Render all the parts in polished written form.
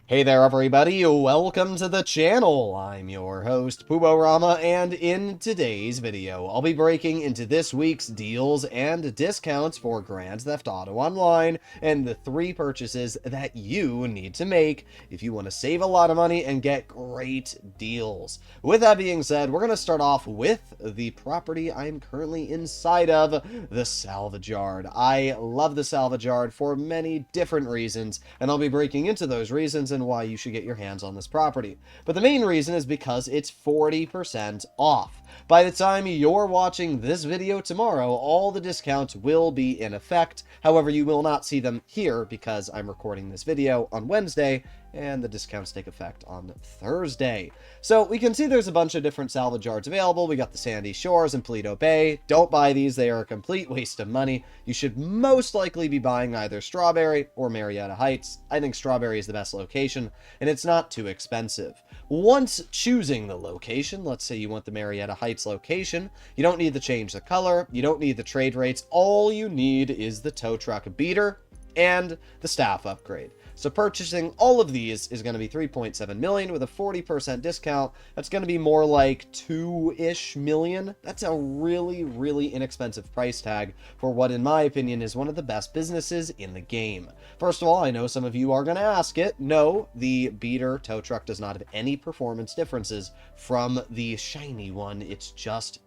Hey there everybody, welcome to the channel. I'm your host, Puborama, and in today's video, I'll be breaking into this week's deals and discounts for Grand Theft Auto Online and the 3 purchases that you need to make if you want to save a lot of money and get great deals. With that being said, we're going to start off with the property I'm currently inside of, the Salvage Yard. I love the Salvage Yard for many different reasons, and I'll be breaking into those reasons and why you should get your hands on this property. But the main reason is because it's 40% off. By the time you're watching this video tomorrow, all the discounts will be in effect. However, you will not see them here because I'm recording this video on Wednesday and the discounts take effect on Thursday. So we can see there's a bunch of different salvage yards available. We got the Sandy Shores and Paleto Bay. Don't buy these. They are a complete waste of money. You should most likely be buying either Strawberry or Marietta Heights. I think Strawberry is the best location, and it's not too expensive. Once choosing the location, let's say you want the Marietta Heights location, you don't need to change the color, you don't need the trade rates, all you need is the tow truck beater and the staff upgrade. So purchasing all of these is going to be 3.7 million with a 40% discount. That's going to be more like 2-ish million. That's a really inexpensive price tag for what, in my opinion, is one of the best businesses in the game. First of all, I know some of you are going to ask it. No, the beater tow truck does not have any performance differences from the shiny one. It's just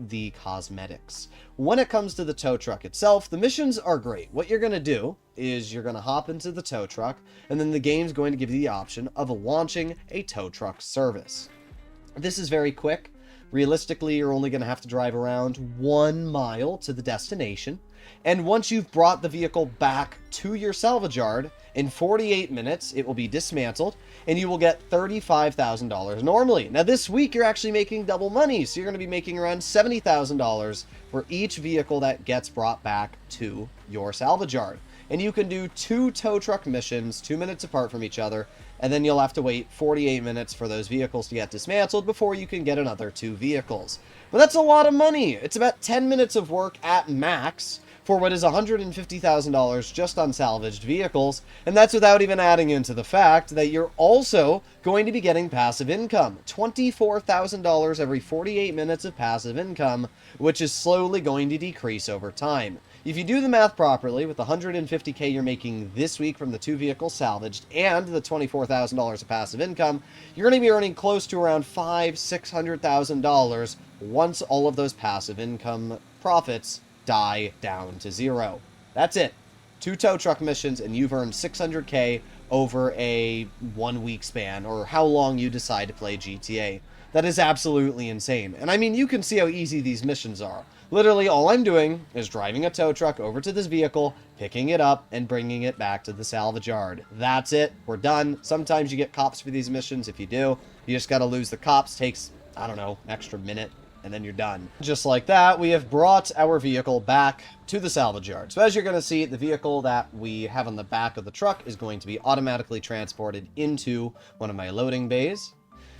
the cosmetics. When it comes to the tow truck itself, the missions are great. What you're going to do is you're going to hop into the tow truck, and then the game's going to give you the option of launching a tow truck service. This is very quick. Realistically, you're only going to have to drive around 1 mile to the destination. And once you've brought the vehicle back to your salvage yard, in 48 minutes, it will be dismantled, and you will get $35,000 normally. Now, this week, you're actually making double money, so you're going to be making around $70,000 for each vehicle that gets brought back to your salvage yard. And you can do 2 tow truck missions, 2 minutes apart from each other, and then you'll have to wait 48 minutes for those vehicles to get dismantled before you can get another 2 vehicles. But that's a lot of money. It's about 10 minutes of work at max for what is $150,000 just on salvaged vehicles, and that's without even adding into the fact that you're also going to be getting passive income. $24,000 every 48 minutes of passive income, which is slowly going to decrease over time. If you do the math properly, with the $150K you're making this week from the 2 vehicles salvaged and the $24,000 of passive income, you're going to be earning close to around $500,000-$600,000 once all of those passive income profits die down to 0. That's it. 2 tow truck missions and you've earned $600K over a 1-week span, or how long you decide to play GTA. That is absolutely insane. And I mean, you can see how easy these missions are. Literally, all I'm doing is driving a tow truck over to this vehicle, picking it up, and bringing it back to the salvage yard. That's it. We're done. Sometimes you get cops for these missions. If you do, you just gotta lose the cops. Takes, I don't know, an extra minute, and then you're done. Just like that, we have brought our vehicle back to the salvage yard. So as you're going to see, the vehicle that we have on the back of the truck is going to be automatically transported into one of my loading bays.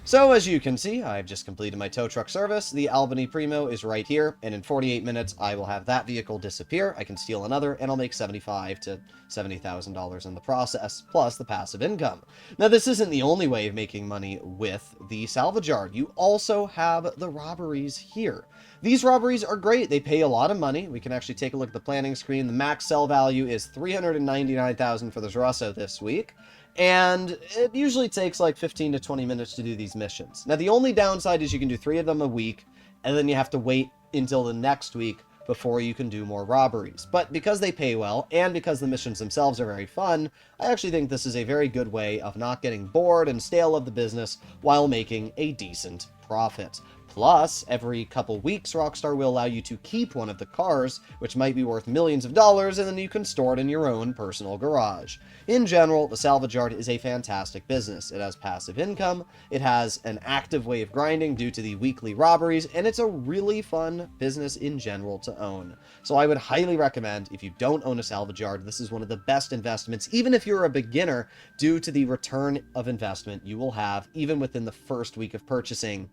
So as you can see, I've just completed my tow truck service. The Albany Primo is right here, and in 48 minutes, I will have that vehicle disappear. I can steal another, and I'll make $75,000 to $70,000 in the process, plus the passive income. Now, this isn't the only way of making money with the salvage yard. You also have the robberies here. These robberies are great. They pay a lot of money. We can actually take a look at the planning screen. The max sell value is $399,000 for the Russo this week. And it usually takes like 15 to 20 minutes to do these missions. Now, the only downside is you can do 3 of them a week, and then you have to wait until the next week before you can do more robberies. But because they pay well, and because the missions themselves are very fun, I actually think this is a very good way of not getting bored and stale of the business while making a decent profit. Plus, every couple weeks, Rockstar will allow you to keep one of the cars, which might be worth millions of dollars, and then you can store it in your own personal garage. In general, the salvage yard is a fantastic business. It has passive income, it has an active way of grinding due to the weekly robberies, and it's a really fun business in general to own. So I would highly recommend, if you don't own a salvage yard, this is one of the best investments, even if you're a beginner, due to the return of investment you will have even within the first week of purchasing.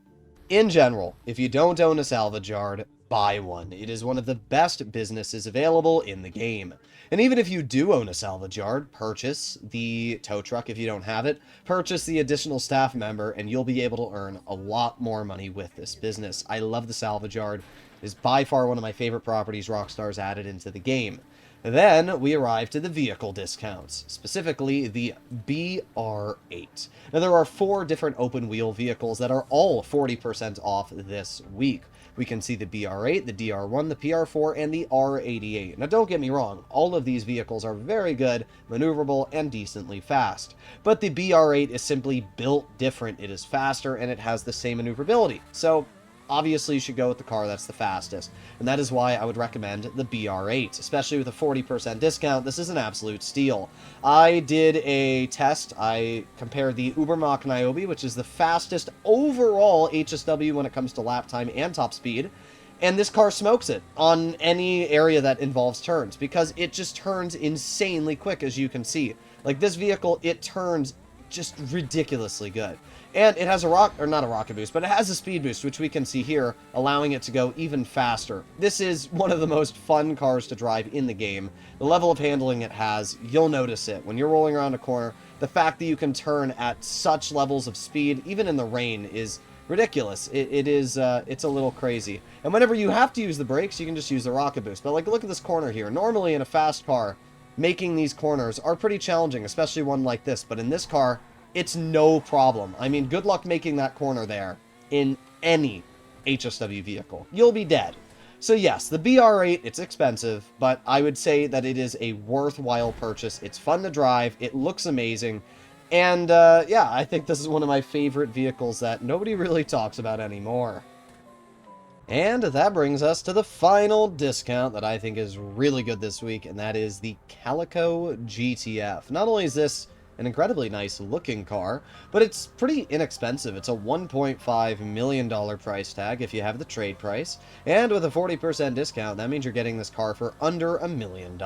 In general, if you don't own a salvage yard, buy one. It is one of the best businesses available in the game. And even if you do own a salvage yard, purchase the tow truck if you don't have it, purchase the additional staff member, and you'll be able to earn a lot more money with this business. I love the salvage yard. It is by far one of my favorite properties Rockstar's added into the game. Then we arrive to the vehicle discounts, specifically the BR8. Now there are 4 different open wheel vehicles that are all 40% off this week. We can see the BR8, the DR1, the PR4, and the R88. Now don't get me wrong, all of these vehicles are very good, maneuverable, and decently fast. But the BR8 is simply built different. It is faster, and it has the same maneuverability. So obviously you should go with the car that's the fastest, and that is why I would recommend the BR8, especially with a 40% discount. This is an absolute steal. I did a test. I compared the Ubermacht Niobe, which is the fastest overall HSW when it comes to lap time and top speed, and this car smokes it on any area that involves turns, because it just turns insanely quick, as you can see. Like, this vehicle, it turns just ridiculously good. And it has not a rocket boost, but it has a speed boost, which we can see here, allowing it to go even faster. This is one of the most fun cars to drive in the game. The level of handling it has, you'll notice it. When you're rolling around a corner, the fact that you can turn at such levels of speed, even in the rain, is ridiculous. It's a little crazy. And whenever you have to use the brakes, you can just use the rocket boost. But like, look at this corner here. Normally in a fast car, making these corners are pretty challenging, especially one like this. But in this car, it's no problem. I mean, good luck making that corner there in any HSW vehicle. You'll be dead. So yes, the BR8, it's expensive, but I would say that it is a worthwhile purchase. It's fun to drive, it looks amazing, and yeah, I think this is one of my favorite vehicles that nobody really talks about anymore. And that brings us to the final discount that I think is really good this week, and that is the Calico GTF. Not only is this an incredibly nice looking car, but it's pretty inexpensive. It's a $1.5 million price tag if you have the trade price, and with a 40% discount, that means you're getting this car for under $1 million.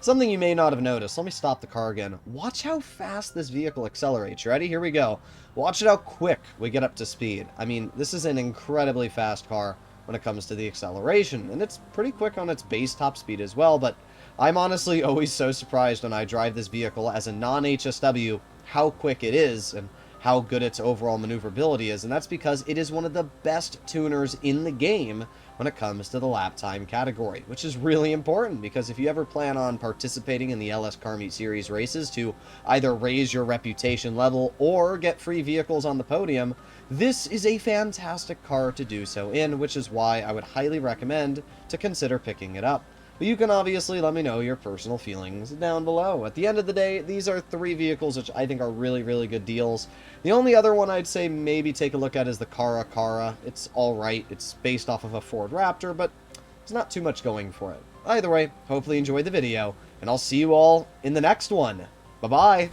Something you may not have noticed. Let me stop the car again. Watch how fast this vehicle accelerates. Ready? Here we go. Watch it how quick we get up to speed. I mean, this is an incredibly fast car when it comes to the acceleration, and it's pretty quick on its base top speed as well, but I'm honestly always so surprised when I drive this vehicle as a non-HSW how quick it is and how good its overall maneuverability is, and that's because it is one of the best tuners in the game when it comes to the lap time category, which is really important because if you ever plan on participating in the LS Car Meet Series races to either raise your reputation level or get free vehicles on the podium, this is a fantastic car to do so in, which is why I would highly recommend to consider picking it up. But you can obviously let me know your personal feelings down below. At the end of the day, these are 3 vehicles which I think are really, really good deals. The only other one I'd say maybe take a look at is the Cara. It's alright. It's based off of a Ford Raptor, but there's not too much going for it. Either way, hopefully you enjoyed the video, and I'll see you all in the next one. Bye-bye!